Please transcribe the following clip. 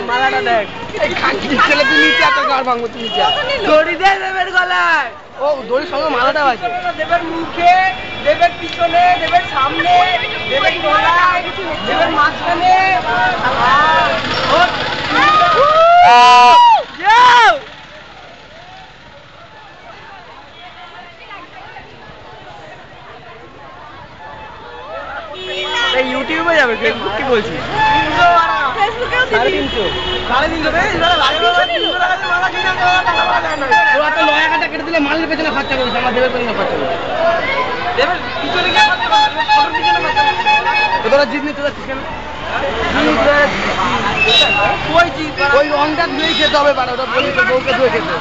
মালাটা দেখ ছেলে তুই নিচে এত গাড় ভাঙবো তুই নিচে দড়ি দে দেবের গলায় ও দড়ির সঙ্গে মালাটাও আছে দেবের মুখে দেবের পিছনে দেবের সামনে দেবের গলায় দেবের মাঝখানে ইউটিউবে যাবে ফেসবুক কি বলছিস কেটে দিলে মালের পেছনে খরচা করিস আমার দেবের পেছনে খরচা করিস তোরা জিত নিতে যাচ্ছিস কেন ওই রংটা ধুয়ে খেতে হবে ওটা বলি তোর বউকে ধুয়ে খেতে